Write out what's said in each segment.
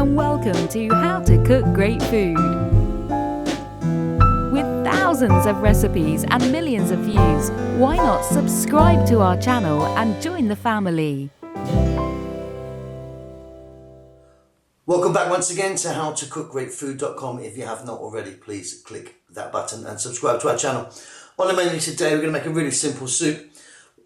and welcome to How to Cook Great Food. With thousands of recipes and millions of views, why not subscribe to our channel and join the family? Welcome back once again to howtocookgreatfood.com. If you have not already, please click that button and subscribe to our channel. On the menu today, we're going to make a really simple soup,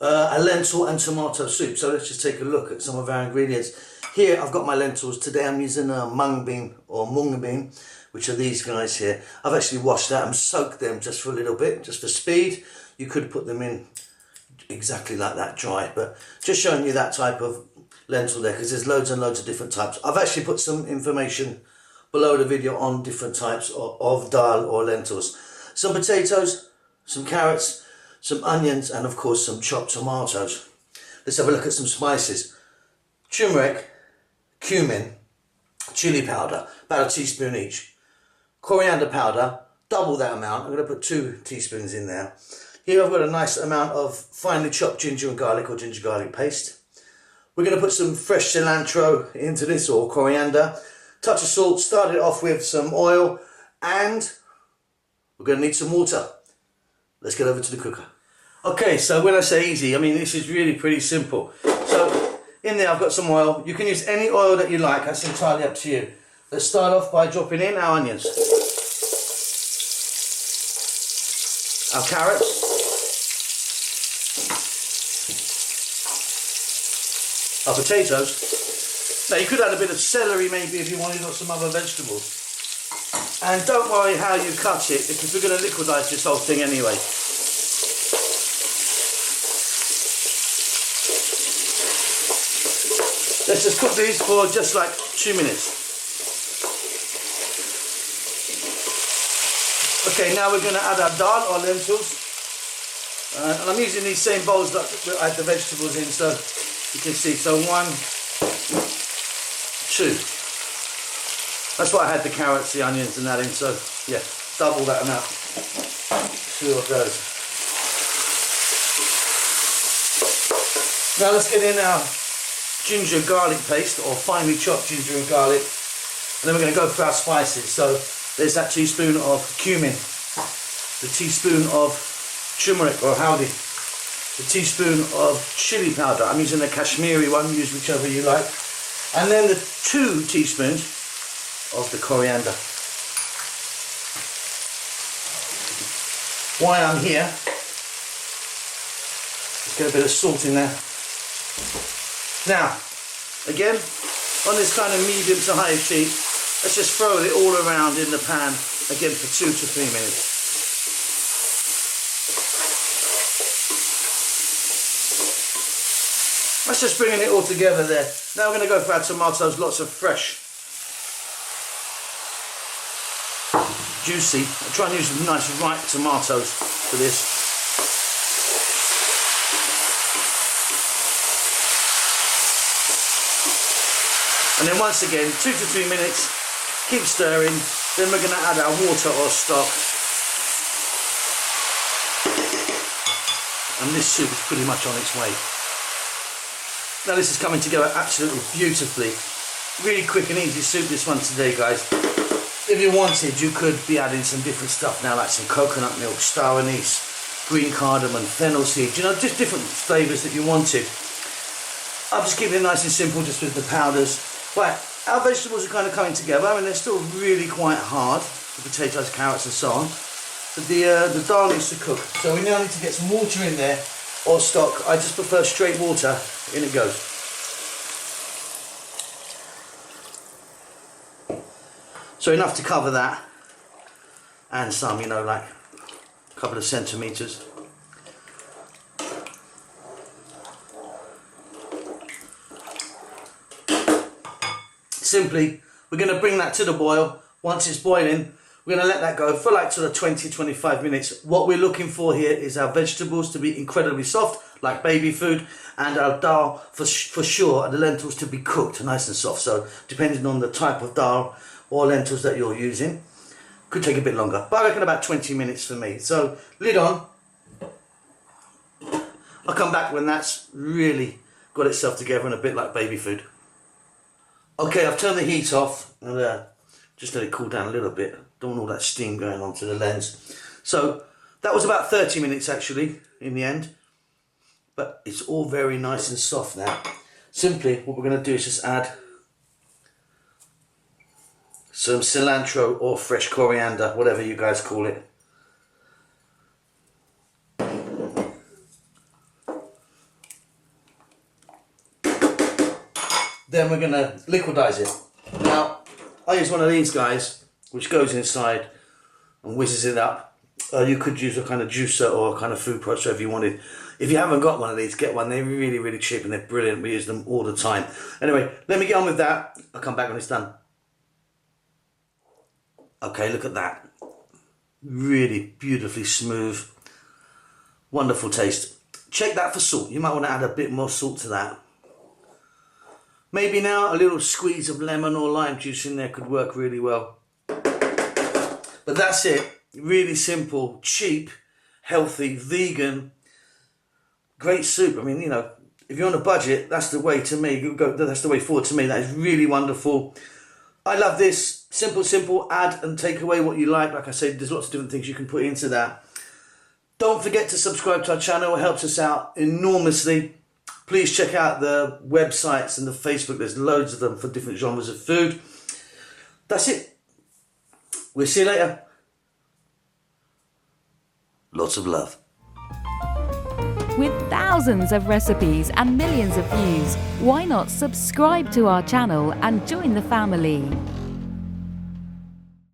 a lentil and tomato soup. So let's just take a look at some of our ingredients. Here I've got my lentils. Today I'm using a mung bean or munga bean, which are these guys here. I've actually washed that and soaked them just for a little bit, just for speed. You could put them in exactly like that, dry, but just showing you that type of lentil there, because there's loads and loads of different types. I've actually put some information below the video on different types of dal or lentils. Some potatoes, some carrots, some onions, and of course some chopped tomatoes. Let's have a look at some spices. Turmeric, cumin, chili powder, about a teaspoon each. Coriander powder, double that amount. I'm going to put 2 teaspoons in there. Here I've got a nice amount of finely chopped ginger and garlic or ginger garlic paste. We're going to put some fresh cilantro into this, or coriander. Touch of salt. Start it off with some oil, and we're going to need some water. Let's get over to the cooker. Okay, so when I say easy, I mean this is really pretty simple. So in there I've got some oil. You can use any oil that you like. That's entirely up to you. Let's start off by dropping in our onions, our carrots, our potatoes. Now you could add a bit of celery maybe if you wanted, or some other vegetables. And don't worry how you cut it, because we're going to liquidize this whole thing anyway. Let's just cook these for just like 2 minutes. Okay, now we're going to add our dal or lentils. And I'm using these same bowls that I had the vegetables in, so you can see. So 1, 2. That's why I had the carrots, the onions and that in, so yeah, double that amount. See what goes. Now let's get in our ginger garlic paste, or finely chopped ginger and garlic, and then we're going to go for our spices. So there's that teaspoon of cumin, the teaspoon of turmeric or haldi, the teaspoon of chili powder. I'm using the Kashmiri one, use whichever you like, and then the 2 teaspoons of the coriander. While I'm here, let's get a bit of salt in there. Now, again, on this kind of medium to high heat, let's just throw it all around in the pan, again for 2 to 3 minutes. That's just bringing it all together there. Now we're going to go for our tomatoes, lots of fresh, juicy. I try and use nice ripe tomatoes for this. And then once again, 2 to 3 minutes, keep stirring. Then we're going to add our water or stock. And this soup is pretty much on its way. Now this is coming together absolutely beautifully. Really quick and easy soup, this one today, guys. If you wanted, you could be adding some different stuff now, like some coconut milk, star anise, green cardamom, fennel seeds, you know, just different flavours that you wanted. I'm just keeping it nice and simple, just with the powders. Right, our vegetables are kind of coming together. I mean, they're still really quite hard, the potatoes, carrots and so on. But the dal needs to cook. So we now need to get some water in there, or stock. I just prefer straight water. In it goes. So enough to cover that, and some, you know, like a couple of centimetres. Simply, we're going to bring that to the boil. Once it's boiling, we're going to let that go for like sort of 20-25 minutes. What we're looking for here is our vegetables to be incredibly soft, like baby food, and our dal for sure, and the lentils to be cooked nice and soft. So depending on the type of dal or lentils that you're using, could take a bit longer, but I reckon about 20 minutes for me. So lid on. I'll come back when that's really got itself together and a bit like baby food. Okay, I've turned the heat off and just let it cool down a little bit. Don't want all that steam going onto the lens. So that was about 30 minutes actually in the end. But it's all very nice and soft now. Simply what we're going to do is just add some cilantro or fresh coriander, whatever you guys call it. Then we're going to liquidize it. Now, I use one of these guys, which goes inside and whizzes it up. You could use a kind of juicer or a kind of food processor if you wanted. If you haven't got one of these, get one. They're really, really cheap and they're brilliant. We use them all the time. Anyway, let me get on with that. I'll come back when it's done. Okay, look at that. Really beautifully smooth. Wonderful taste. Check that for salt. You might want to add a bit more salt to that. Maybe now a little squeeze of lemon or lime juice in there could work really well. But that's it. Really simple, cheap, healthy, vegan, great soup. I mean, you know, if you're on a budget, that's the way to me. That's the way forward to me. That is really wonderful. I love this. Simple, add and take away what you like. Like I said, there's lots of different things you can put into that. Don't forget to subscribe to our channel. It helps us out enormously. Please check out the websites and the Facebook. There's loads of them for different genres of food. That's it. We'll see you later. Lots of love. With thousands of recipes and millions of views, why not subscribe to our channel and join the family?